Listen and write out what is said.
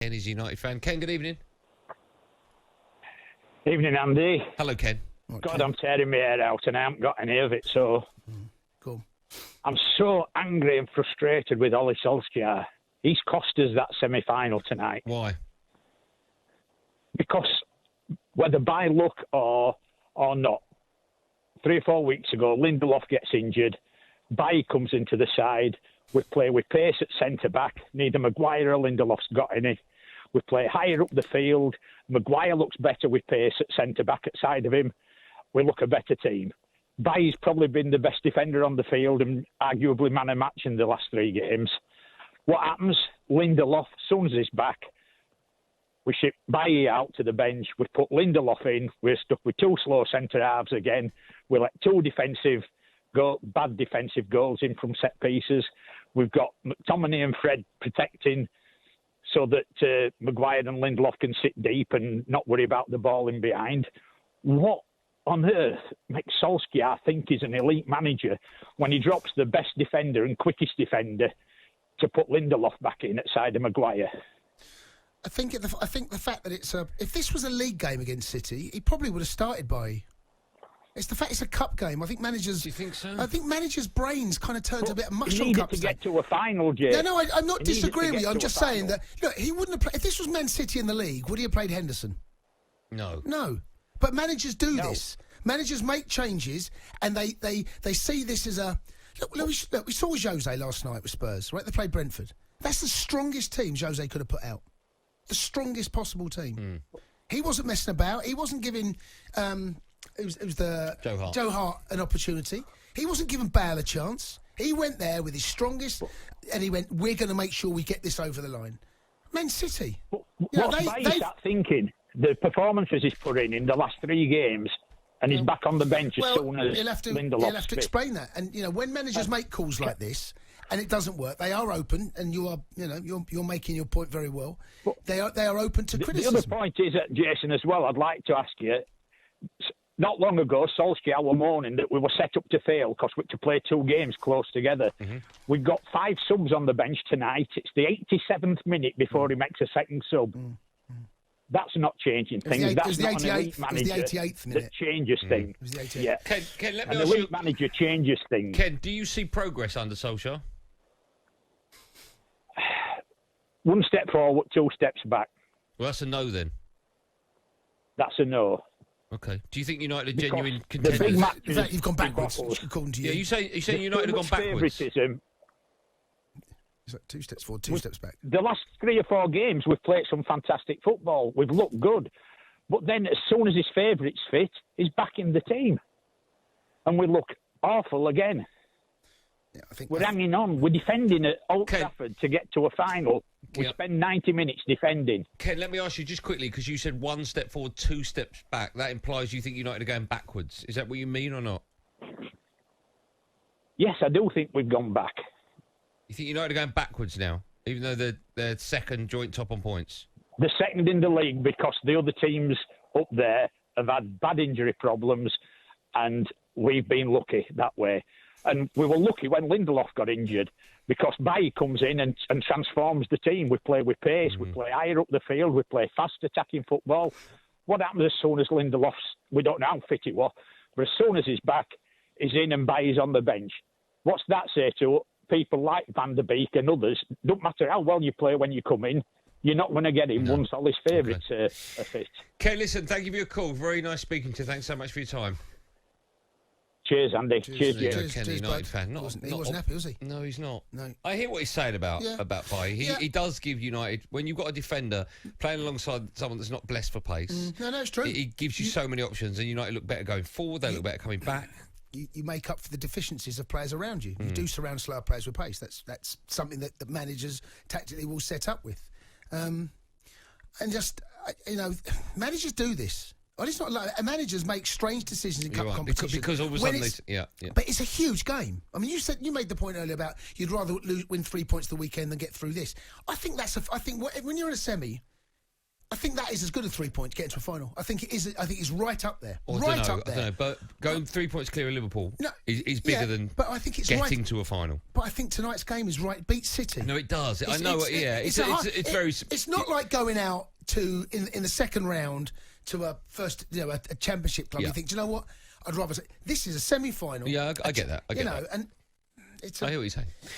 Ken is a United fan. Ken, good evening. Evening, Andy. Hello, Ken. God, I'm tearing my hair out and I haven't got any of it, so... Cool. I'm so angry and frustrated with Ole Solskjær. He's cost us that semi-final tonight. Why? Because whether by luck or not, 3 or 4 weeks ago, Lindelof gets injured, Bailly comes into the side, we play with pace at centre-back, neither Maguire or Lindelof's got any. We play higher up the field, Maguire looks better with pace at centre-back at side of him, we look a better team. Bailly's probably been the best defender on the field and arguably man of match in the last 3 games. What happens? Lindelof, as soon as he's back, we ship Bailly out to the bench, we put Lindelof in, we're stuck with 2 slow centre-halves again, we let 2 bad defensive goals in from set pieces. We've got McTominay and Fred protecting so that Maguire and Lindelof can sit deep and not worry about the ball in behind. What on earth makes Solskjær think he's an elite manager when he drops the best defender and quickest defender to put Lindelof back in at side of Maguire? I think the fact that it's if this was a league game against City, he probably would have started by. It's the fact it's a cup game. I think managers. Do you think so? I think managers' brains kind of turn to a bit of mush He on needed cups. to get to a final, Jay. No, I'm not He needed disagreeing to with you. get I'm to just a saying final. that look, he wouldn't have played if this was Man City in the league. Would he have played Henderson? No. But managers do this. Managers make changes, and they see this as a look. We saw Jose last night with Spurs. Right, they played Brentford. That's the strongest team Jose could have put out. The strongest possible team. He wasn't messing about. He wasn't giving it was the Joe Hart an opportunity. He wasn't giving Bale a chance. He went there with his strongest, and he went, we're going to make sure we get this over the line. Man City. What's Bailly thinking? The performances he's put in the last 3 games, and he's back on the bench as soon as Lindelof's he'll have to explain that. And, when managers make calls like this, and it doesn't work, they are open, and you're making your point very well. They are open to criticism. The other point is, Jason, as well, I'd like to ask you, not long ago, Solskjær were moaning that we were set up to fail because we had to play 2 games close together. We've got 5 subs on the bench tonight. It's the 87th minute before he makes a second sub. That's not changing things. That's not an elite manager that changes things. Yeah. Ken, let me An ask you. elite manager changes things. Ken, do you see progress under Solskjær? 1 step forward, 2 steps back. Well, that's a no then. That's a no. Okay. Do you think United are genuine The contenders? big matches, In fact, you've gone backwards, according to you. Yeah, you saying United have gone backwards? Favouritism. It's like 2 steps forward, 2 steps back. The last 3 or 4 games, we've played some fantastic football. We've looked good. But then as soon as his favourites fit, he's back in the team. And we look awful again. Yeah, I think We're hanging on. We're defending at Old Trafford to get to a final. We spend 90 minutes defending. Ken, let me ask you just quickly, because you said 1 step forward, 2 steps back. That implies you think United are going backwards. Is that what you mean or not? Yes, I do think we've gone back. You think United are going backwards now, even though they're second joint top on points? The second in the league because the other teams up there have had bad injury problems and we've been lucky that way. And we were lucky when Lindelof got injured because Bailly comes in and transforms the team. We play with pace, we play higher up the field, we play fast attacking football. What happens as soon as Lindelof's, we don't know how fit it was, but as soon as he's back, he's in and Bailly's on the bench. What's that say to people like Van der Beek and others? Don't matter how well you play when you come in, you're not going to get him once all his favourites are fit. Ken, listen, thank you for your call. Very nice speaking to you. Thanks so much for your time. Cheers, Andy. Cheers, Ken, the United fan. He wasn't happy, was he? No, he's not. No. I hear what he's saying about Bailly. He does give United, when you've got a defender playing alongside someone that's not blessed for pace. No, it's true. He gives you so many options, and United look better going forward. They look better coming back. You make up for the deficiencies of players around you. You do surround slower players with pace. That's something that the managers tactically will set up with. And just, managers do this. Well, it's not like managers make strange decisions in cup competition because all of a sudden But it's a huge game. I mean, you made the point earlier about you'd rather win 3 points the weekend than get through this. I think when you're in a semi, I think that is as good a 3 points to get into a final. I think it is. I think it's right up there. Well, right I up there. don't know, but going 3 points clear of Liverpool is bigger than but I think it's getting to a final. But I think tonight's game is right. Beat City. No, it does. I know. It's very. It's not like going out to in the second round to a first, a championship club. You think, do you know what? I'd rather say this is a semi-final. Yeah, I get that. I get that. and it's. I hear what you're saying.